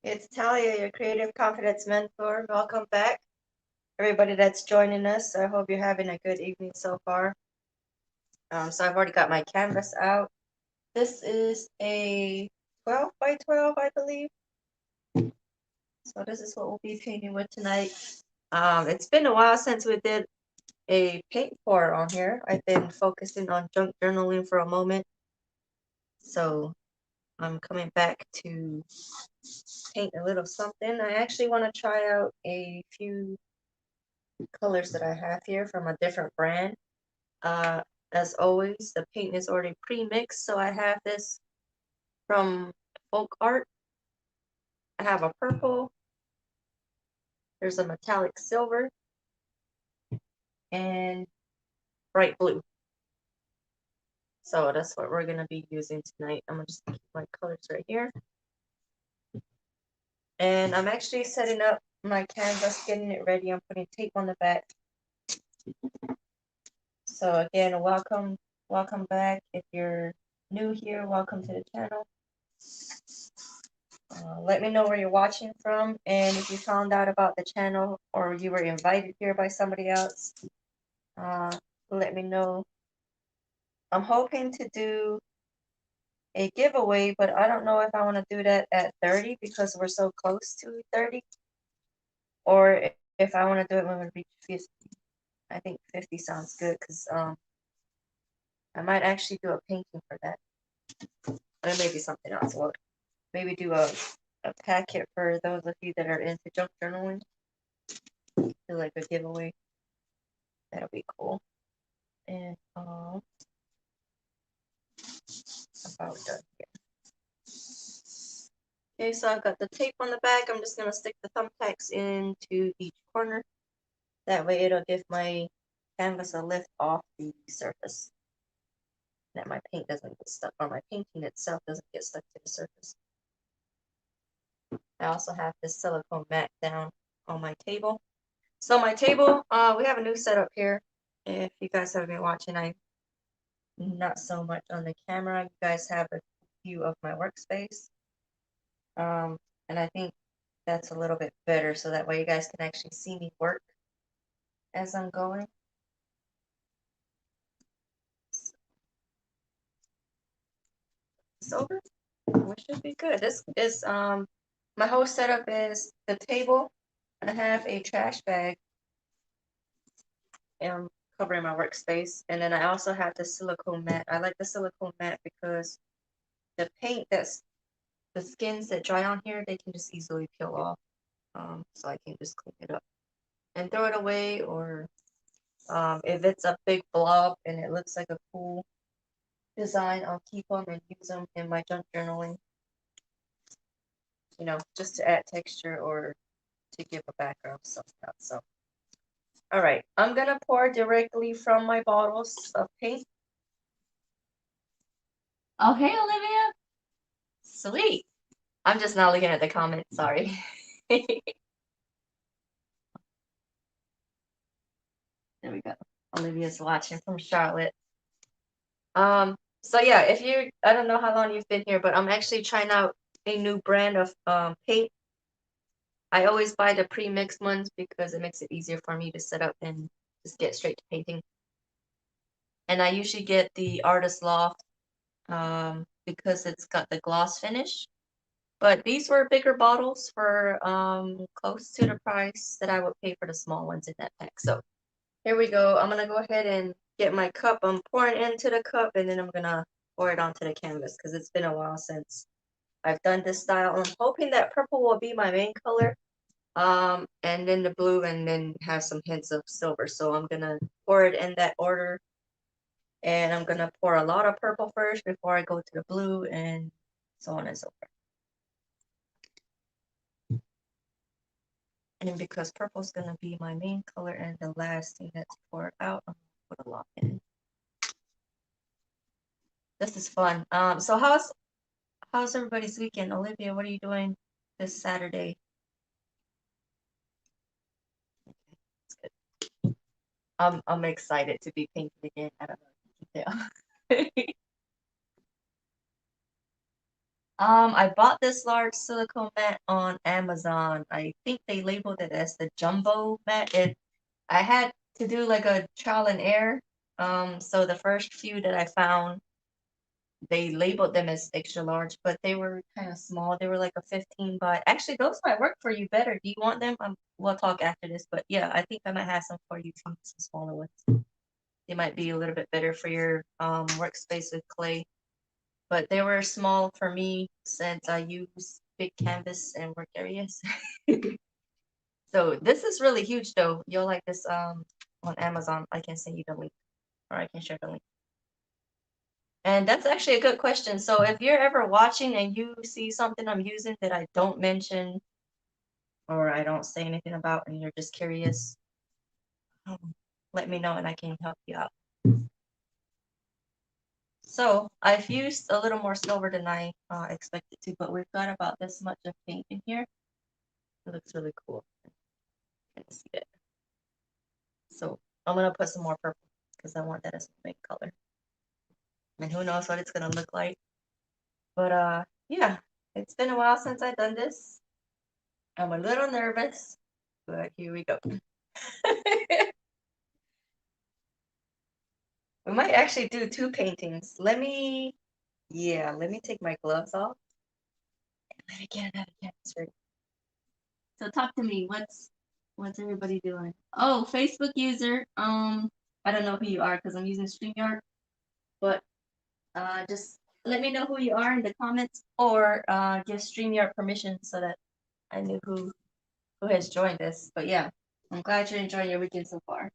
It's Talia, your creative confidence mentor. Welcome back, everybody that's joining us. I hope you're having a good evening so far. So I've already got my canvas out. This is a 12 by 12, I believe. So this is what we'll be painting with tonight. It's been a while since we did a paint pour on here. I've been focusing on junk journaling for a moment. So I'm coming back to paint a little something. I actually want to try out a few colors that I have here from a different brand. Uh, as always, the paint is already pre-mixed, so I have this from Folk Art. I have a purple, there's a metallic silver, and bright blue. So that's what we're going to be using tonight. I'm going to just keep my colors right here. And I'm actually setting up my canvas, getting it ready. I'm putting tape on the back. So again, welcome back. If you're new here, welcome to the channel. Let me know where you're watching from, and if you found out about the channel or you were invited here by somebody else, let me know. I'm hoping to do a giveaway, but I don't know if I want to do that at 30 because we're so close to 30, or if I want to do it when we reach 50. I think 50 sounds good because I might actually do a painting for that, or maybe something else. Well, maybe do a packet for those of you that are into junk journaling, do like a giveaway. That'll be cool. And about done here. Okay, so I've got the tape on the back. I'm just gonna stick the thumbtacks into each corner. That way it'll give my canvas a lift off the surface. That my paint doesn't get stuck, or my painting itself doesn't get stuck to the surface. I also have this silicone mat down on my table. So my table, we have a new setup here. If you guys have been watching, I'm not so much on the camera. You guys have a view of my workspace. And I think that's a little bit better so that way you guys can actually see me work as I'm going. It's over. We should be good. This is my whole setup is the table. I have a trash bag covering my workspace, and then I also have the silicone mat. I like the silicone mat because the paint that's the skins that dry on here, they can just easily peel off. So I can just clean it up and throw it away, or if it's a big blob and it looks like a cool design, I'll keep them and use them in my junk journaling, just to add texture or to give a background something else. So, all right, I'm gonna pour directly from my bottles of paint. Oh, hey, Olivia. Sweet. I'm just not looking at the comments, sorry. There we go. Olivia's watching from Charlotte. So yeah, I don't know how long you've been here, but I'm actually trying out a new brand of paint. I always buy the pre-mixed ones because it makes it easier for me to set up and just get straight to painting. And I usually get the Artist Loft because it's got the gloss finish. But these were bigger bottles for close to the price that I would pay for the small ones in that pack. So here we go. I'm gonna go ahead and get my cup. I'm pouring into the cup, and then I'm gonna pour it onto the canvas because it's been a while since I've done this style. I'm hoping that purple will be my main color, and then the blue, and then have some hints of silver. So I'm gonna pour it in that order, and I'm gonna pour a lot of purple first before I go to the blue, and so on and so forth. And because purple is gonna be my main color and the last thing that's poured out, I'm gonna put a lot in. This is fun. So how's everybody's weekend? Olivia, what are you doing this Saturday? Okay, that's good. I'm excited to be painting again. I don't know if you can tell. I bought this large silicone mat on Amazon. I think they labeled it as the jumbo mat. I had to do like a trial and error. So the first few that I found, they labeled them as extra large, but they were kind of small. They were like a 15 by. Actually, those might work for you better. Do you want them? We'll talk after this, but yeah, I think I might have some for you too, some smaller ones. They might be a little bit better for your workspace with clay. But they were small for me since I use big canvas and work areas. So this is really huge though. You'll like this on Amazon. I can send you the link, or I can share the link. And that's actually a good question. So if you're ever watching and you see something I'm using that I don't mention or I don't say anything about and you're just curious, let me know and I can help you out. So I've used a little more silver than I expected to, but we've got about this much of paint in here. It looks really cool. You can see it. So I'm gonna put some more purple because I want that as a main color. And who knows what it's gonna look like. But yeah, it's been a while since I've done this. I'm a little nervous, but here we go. We might actually do two paintings. Let me take my gloves off. Let me get another canvas ready. So talk to me. What's everybody doing? Oh, Facebook user. I don't know who you are because I'm using StreamYard, but just let me know who you are in the comments or give StreamYard permission so that I knew who has joined us. But yeah, I'm glad you're enjoying your weekend so far.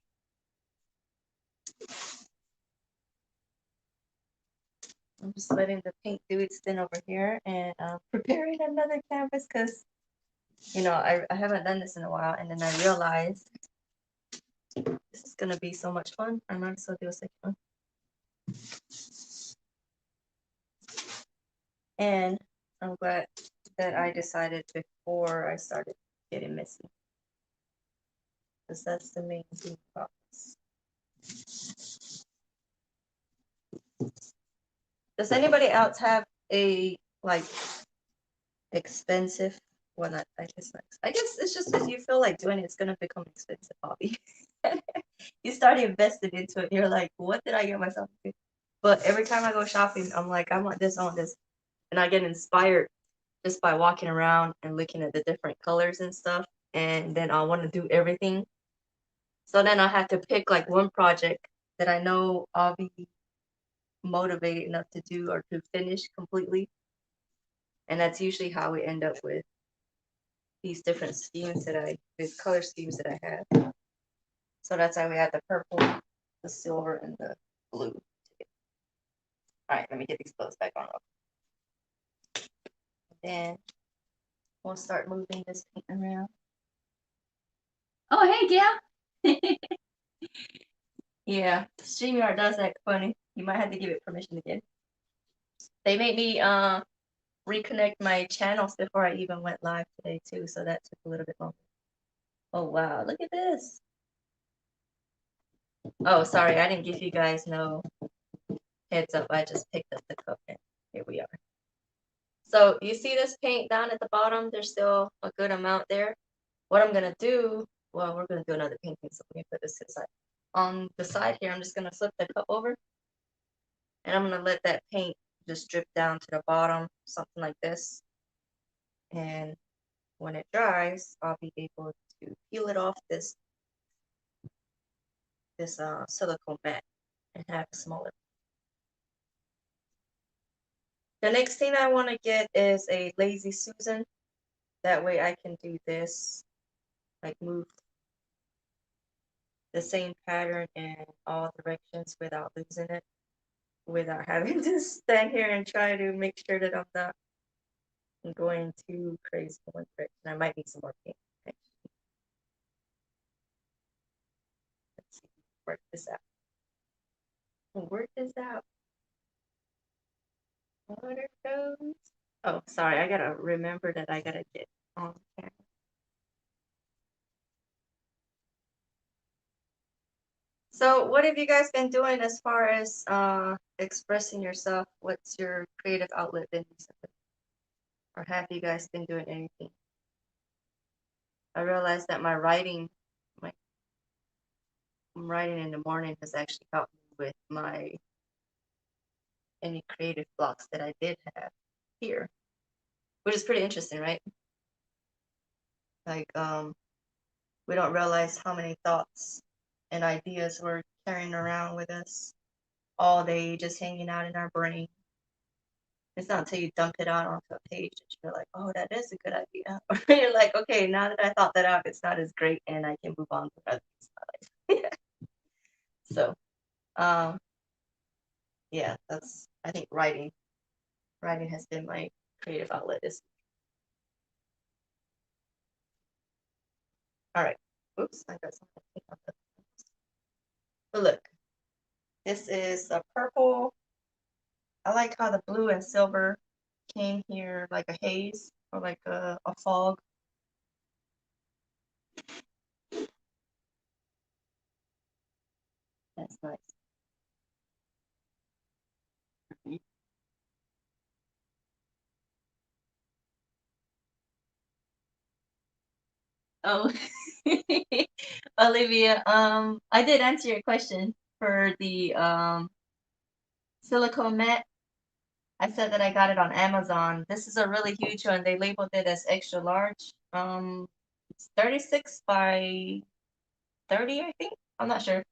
I'm just letting the paint do its thing over here and preparing another canvas because, I haven't done this in a while. And then I realized this is going to be so much fun. I might as well do a second one. And I'm glad that I decided before I started getting messy. Because that's the main thing about this. Does anybody else have a expensive not I guess not. I guess it's just if you feel like doing it, it's gonna become an expensive hobby. You start investing into it, and you're like, what did I get myself into? But every time I go shopping, I'm like, I want this, and I get inspired just by walking around and looking at the different colors and stuff, and then I want to do everything. So then I have to pick like one project that I know I'll be motivated enough to do or to finish completely. And that's usually how we end up with these different these color schemes that I have. So that's why we have the purple, the silver, and the blue. All right, let me get these clothes back on. Then we'll start moving this paint around. Oh, hey, Gail. Yeah, StreamYard does act funny. You might have to give it permission again. They made me reconnect my channels before I even went live today too, so that took a little bit longer. Oh wow, look at this. Oh, sorry, I didn't give you guys no heads up. I just picked up the cup and here we are. So you see this paint down at the bottom? There's still a good amount there. What I'm gonna do, well, we're gonna do another painting, so let me put this to the side. On the side here, I'm just gonna flip the cup over and I'm gonna let that paint just drip down to the bottom, something like this. And when it dries, I'll be able to peel it off this silicone mat and have a smaller. The next thing I want to get is a Lazy Susan. That way I can do this, like move the same pattern in all directions without losing it, without having to stand here and try to make sure that I'm not going too crazy in one direction. I might need some more paint. Let's see, work this out. Work this out. Water goes. Oh, sorry, I gotta remember that I gotta get on camera. So what have you guys been doing as far as expressing yourself? What's your creative outlet been recently? Or have you guys been doing anything? I realized that my writing, my writing in the morning has actually helped me with my any creative blocks that I did have here, which is pretty interesting, right? Like, we don't realize how many thoughts and ideas we're carrying around with us all day, just hanging out in our brain. It's not until you dump it out onto a page that you're like, oh, that is a good idea. Or you're like, okay, now that I thought that out, it's not as great, and I can move on to other things in my life. So, um, yeah, that's, I think writing has been my creative outlet. All right. Oops, I got something. But look, this is a purple. I like how the blue and silver came here like a haze or like a fog. That's nice. Oh, Olivia, I did answer your question for the silicone mat. I said that I got it on Amazon. This is a really huge one. They labeled it as extra large. It's 36 by 30, I think. I'm not sure.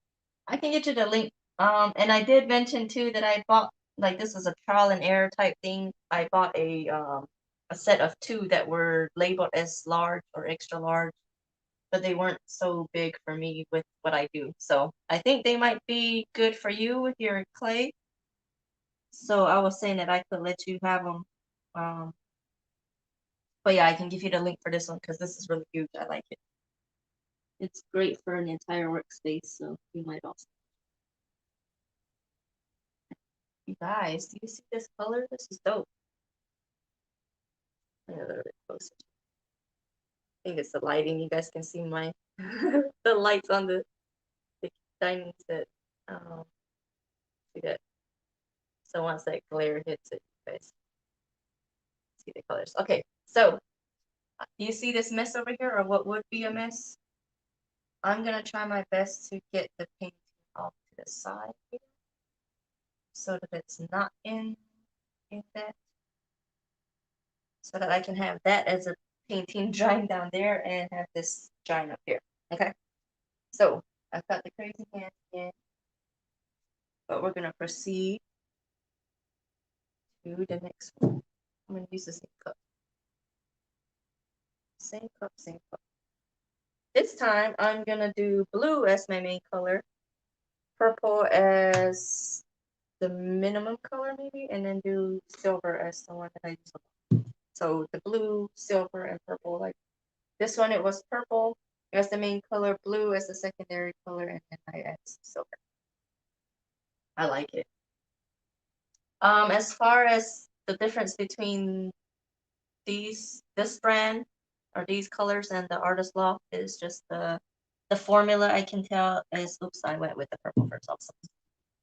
I can get you the link. And I did mention too that I bought, like, this was a trial and error type thing. I bought a set of two that were labeled as large or extra large, but they weren't so big for me with what I do. So I think they might be good for you with your clay. So I was saying that I could let you have them. Um, but yeah, I can give you the link for this one because this is really huge. I like it. It's great for an entire workspace, so you might also. You guys, do you see this color? This is dope. A little bit closer. I think it's the lighting. You guys can see my the lights on the dining set. See that? So once that glare hits it, you guys see the colors. Okay, so you see this mess over here, or what would be a mess? I'm gonna try my best to get the paint off to the side here, so that it's not in that, so that I can have that as a painting drying down there and have this drying up here. Okay, so I've got the crazy hand in, but we're gonna proceed to the next one. I'm gonna use the same cup. Same cup, same cup. This time I'm gonna do blue as my main color, purple as the minimum color maybe, and then do silver as the one that I use. So the blue, silver, and purple. Like this one, it was purple as the main color, blue as the secondary color, and then I add silver. I like it. As far as the difference between this brand or these colors and the Artist Loft is just the formula. I can tell is, oops, I went with the purple first, also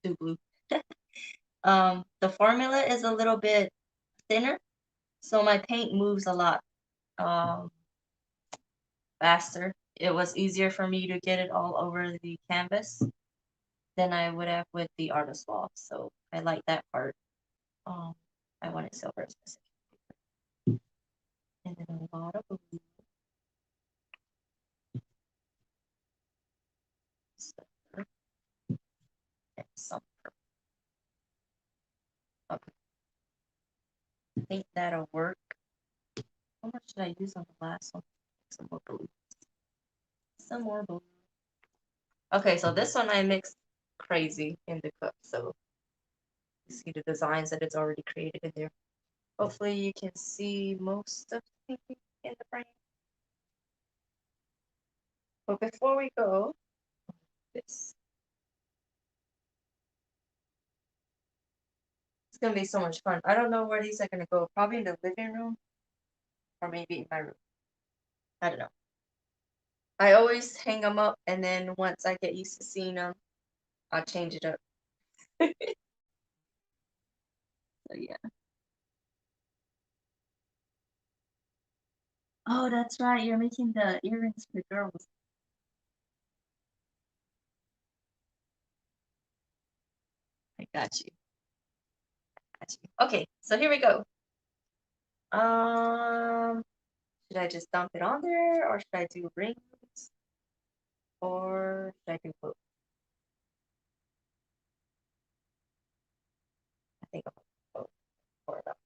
do blue. The formula is a little bit thinner, so my paint moves a lot faster. It was easier for me to get it all over the canvas than I would have with the Artist Loft, so I like that part. I wanted silver specifically. And then a lot of blue. Silver. And some purple. Okay. I think that'll work. How much did I use on the last one? Some more blue. Some more blue. Okay, so this one I mixed crazy in the cup, so you see the designs that it's already created in there. Hopefully you can see most of the thing in the frame. But before we go, this. It's gonna be so much fun. I don't know where these are gonna go. Probably in the living room or maybe in my room. I don't know. I always hang them up, and then once I get used to seeing them, I'll change it up. So yeah. Oh, that's right. You're making the earrings for girls. I got you. Got you. Okay, so here we go. Um, should I just dump it on there, or should I do rings, or should I do both? I think I'll do both. Or that.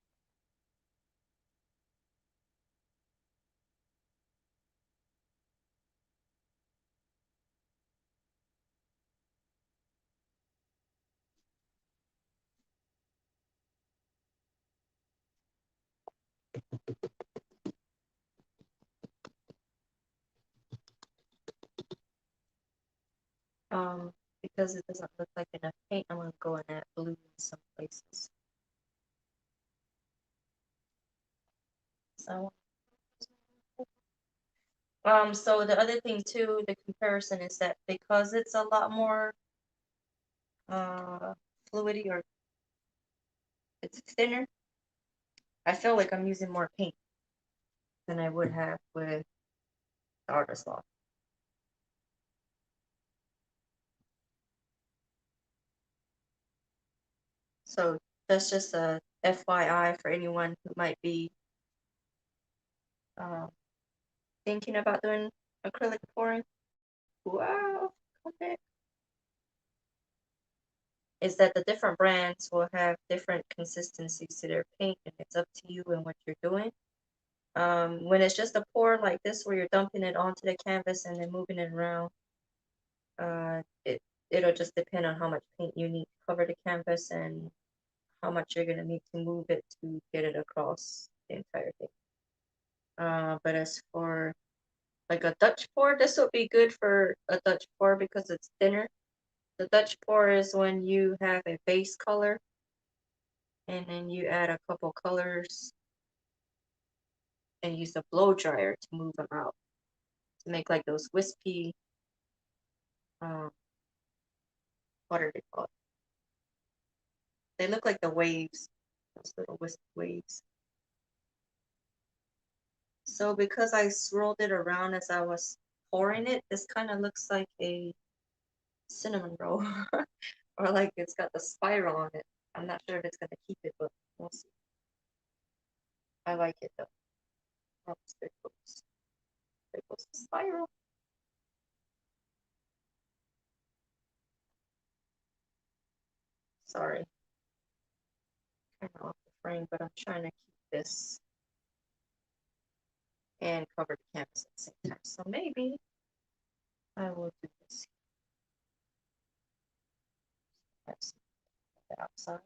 Because it doesn't look like enough paint, I'm gonna go in that blue in some places. So, so the other thing too, the comparison is that because it's a lot more fluidy, or it's thinner, I feel like I'm using more paint than I would have with the artist lock. So that's just a FYI for anyone who might be uh, thinking about doing acrylic pouring. Wow, okay. Is that the different brands will have different consistencies to their paint, and it's up to you and what you're doing. When it's just a pour like this, where you're dumping it onto the canvas and then moving it around, it'll just depend on how much paint you need to cover the canvas and how much you're gonna need to move it to get it across the entire thing. But as for like a Dutch pour, this would be good for a Dutch pour because it's thinner. The Dutch pour is when you have a base color and then you add a couple colors and use a blow dryer to move them out to make like those wispy, um, what are they called? They look like the waves, those little wispy waves. So because I swirled it around as I was pouring it, this kind of looks like a cinnamon roll, or like it's got the spiral on it. I'm not sure if it's gonna keep it, but we'll see. I like it though. Oh, there goes the spiral. Sorry, kind of off the frame, but I'm trying to keep this and cover the canvas at the same time. So maybe I will do this. That's the outside.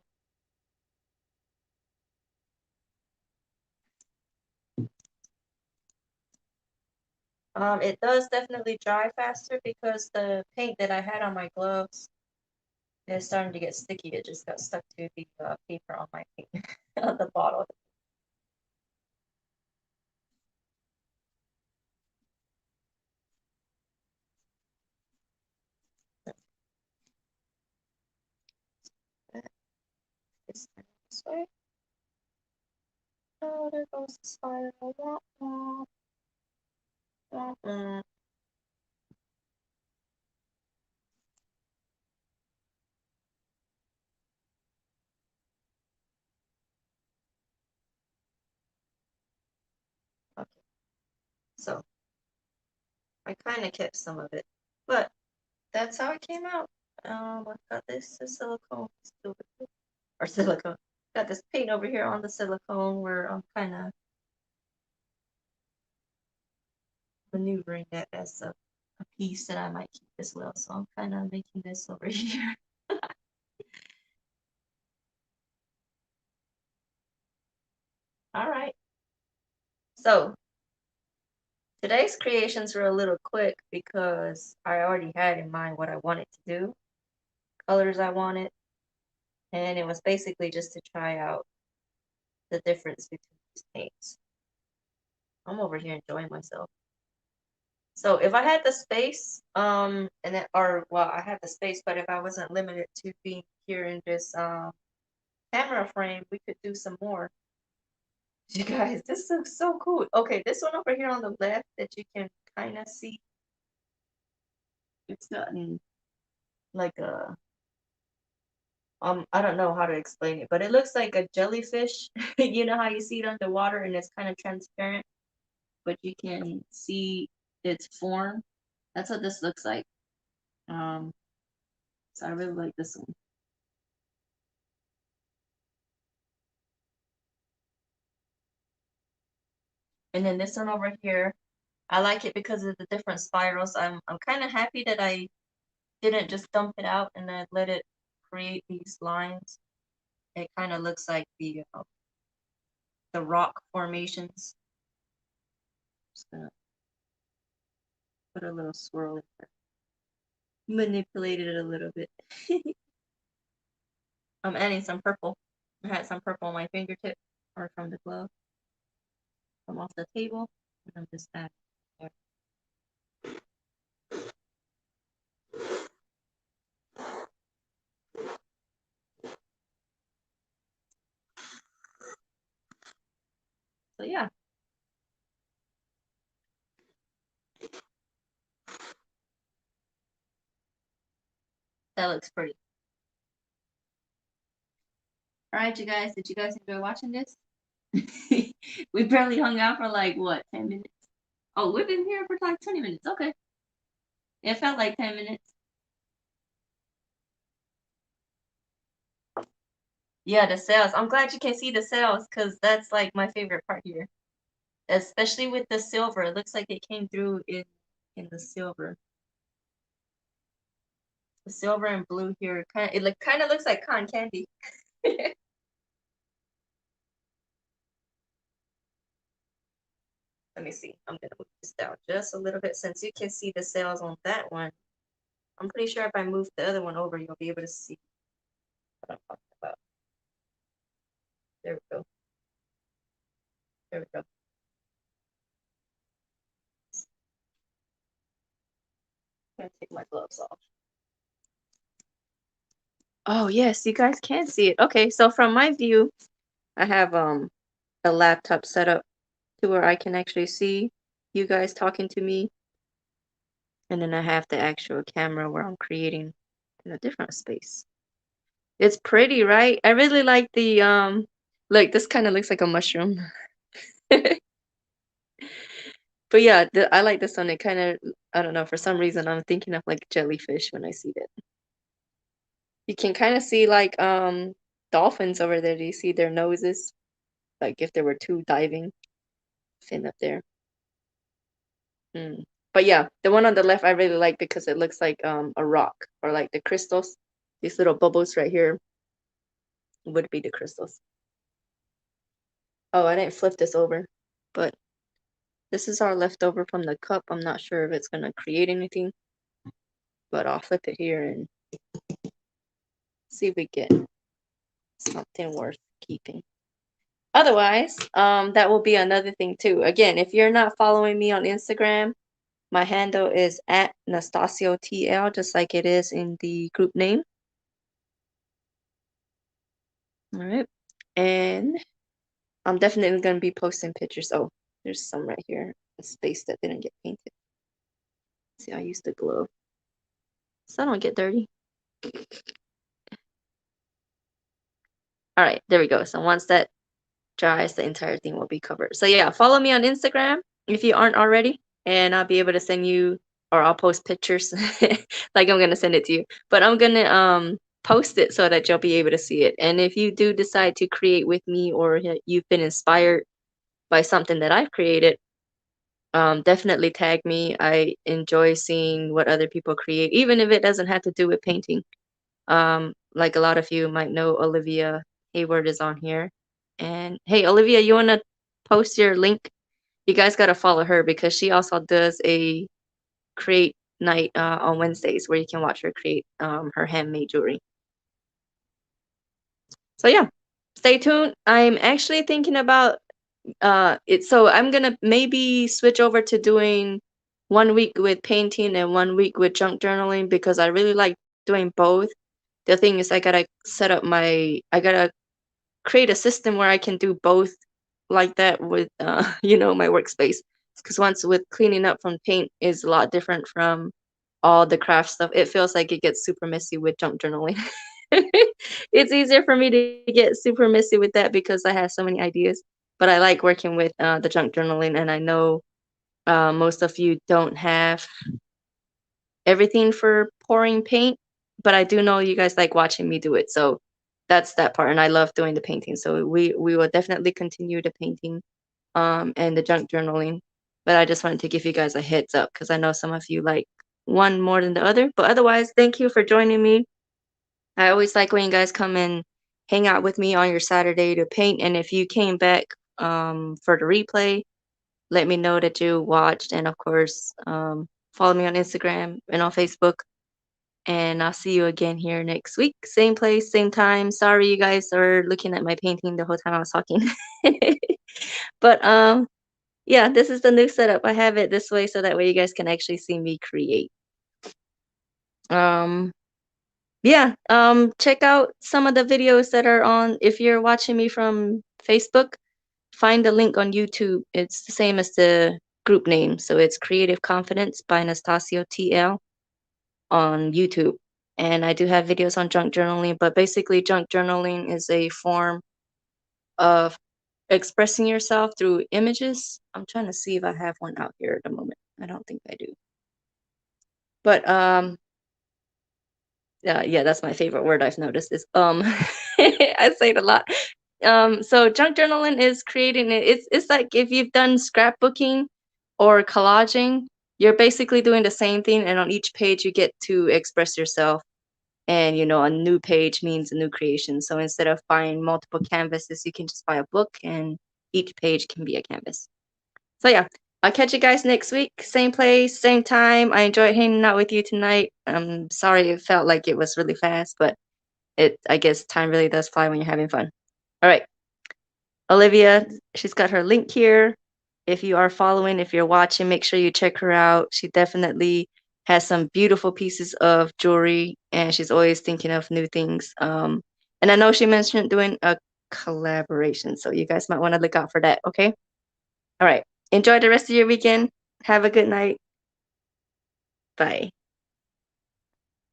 It does definitely dry faster because the paint that I had on my gloves is starting to get sticky. It just got stuck to the paper on my paint on the bottle. This way. Oh, there goes the spiral. Okay, so I kind of kept some of it, but that's how it came out. I've got this silicone still, or silicone. Got this paint over here on the silicone where I'm kind of maneuvering that as a piece that I might keep as well. So I'm kind of making this over here. All right. So today's creations were a little quick because I already had in mind what I wanted to do, colors I wanted, and it was basically just to try out the difference between these paints. I'm over here enjoying myself. So if I had the space, and then, or well, I had the space, but if I wasn't limited to being here in this camera frame, we could do some more. You guys, this looks so cool. Okay, this one over here on the left that you can kind of see, it's gotten like a I don't know how to explain it, but it looks like a jellyfish. You know how you see it underwater and it's kind of transparent, but you can see its form. That's what this looks like. Um, so I really like this one. And then this one over here, I like it because of the different spirals. I'm kind of happy that I didn't just dump it out and I let it create these lines. It kind of looks like the rock formations. Just gonna put a little swirl in there. Manipulated it a little bit. I'm adding some purple. I had some purple on my fingertip or from the glove from off the table. And I'm just adding there. So yeah, that looks pretty. All right, you guys, did you guys enjoy watching this? We barely hung out for like what, 10 minutes? Oh, we've been here for like 20 minutes. Okay. It felt like 10 minutes. Yeah, the cells. I'm glad you can see the cells because that's like my favorite part here. Especially with the silver. It looks like it came through in the silver. The silver and blue here kind of looks like cotton candy. Let me see. I'm gonna move this down just a little bit since you can see the cells on that one. I'm pretty sure if I move the other one over, you'll be able to see what I'm talking about. There we go. There we go. I'm gonna take my gloves off. Oh yes, you guys can see it. Okay, so from my view, I have a laptop set up to where I can actually see you guys talking to me. And then I have the actual camera where I'm creating in a different space. It's pretty, right? I really like the look, this kind of looks like a mushroom. But yeah, I like this one. It kind of, I don't know, for some reason I'm thinking of like jellyfish when I see it. You can kind of see like dolphins over there. Do you see their noses? Like if there were two diving fin up there. Mm. But yeah, the one on the left I really like because it looks like a rock or like the crystals. These little bubbles right here would be the crystals. Oh, I didn't flip this over, but this is our leftover from the cup. I'm not sure if it's gonna create anything, but I'll flip it here and see if we get something worth keeping. Otherwise, that will be another thing too. Again, if you're not following me on Instagram, my handle is at Nastacio TL, just like it is in the group name. All right. And I'm definitely going to be posting pictures. Oh, there's some right here. A space that didn't get painted. See, I used the glove. So I don't get dirty. All right, there we go. So once that dries, the entire thing will be covered. So yeah, follow me on Instagram if you aren't already, and I'll be able to send you, or I'll post pictures like I'm gonna send it to you. But I'm gonna post it so that you'll be able to see it. And if you do decide to create with me, or you've been inspired by something that I've created, definitely tag me. I enjoy seeing what other people create, even if it doesn't have to do with painting. Like a lot of you might know, Olivia Hayward is on here. And hey, Olivia, you want to post your link? You guys got to follow her because she also does a create night on Wednesdays where you can watch her create her handmade jewelry. So yeah, stay tuned. I'm actually thinking about so I'm gonna maybe switch over to doing 1 week with painting and 1 week with junk journaling because I really like doing both. The thing is I gotta create a system where I can do both like that with you know, my workspace. Because once with cleaning up from paint is a lot different from all the craft stuff. It feels like it gets super messy with junk journaling. It's easier for me to get super messy with that because I have so many ideas. But I like working with the junk journaling, and I know most of you don't have everything for pouring paint, but I do know you guys like watching me do it. So that's that part, and I love doing the painting. So we will definitely continue the painting and the junk journaling. But I just wanted to give you guys a heads up because I know some of you like one more than the other. But otherwise, thank you for joining me. I always like when you guys come and hang out with me on your Saturday to paint. And if you came back for the replay, let me know that you watched. And of course, follow me on Instagram and on Facebook. And I'll see you again here next week. Same place, same time. Sorry you guys are looking at my painting the whole time I was talking. But yeah, this is the new setup. I have it this way so that way you guys can actually see me create. Um yeah, check out some of the videos that are on if you're watching me from Facebook, find the link on YouTube. It's the same as the group name. So it's Creative Confidence by Nastacio TL on YouTube. And I do have videos on junk journaling, but basically junk journaling is a form of expressing yourself through images. I'm trying to see if I have one out here at the moment. I don't think I do. But yeah, that's my favorite word I've noticed is I say it a lot. So junk journaling is creating it. It's like if you've done scrapbooking or collaging, you're basically doing the same thing, and on each page you get to express yourself. And you know, a new page means a new creation. So instead of buying multiple canvases, you can just buy a book, and each page can be a canvas. So yeah, I'll catch you guys next week. Same place, same time. I enjoyed hanging out with you tonight. I'm sorry it felt like it was really fast, but I guess time really does fly when you're having fun. All right. Olivia, she's got her link here. If you are following, if you're watching, make sure you check her out. She definitely has some beautiful pieces of jewelry, and she's always thinking of new things. And I know she mentioned doing a collaboration, so you guys might want to look out for that. Okay. All right. Enjoy the rest of your weekend. Have a good night. Bye.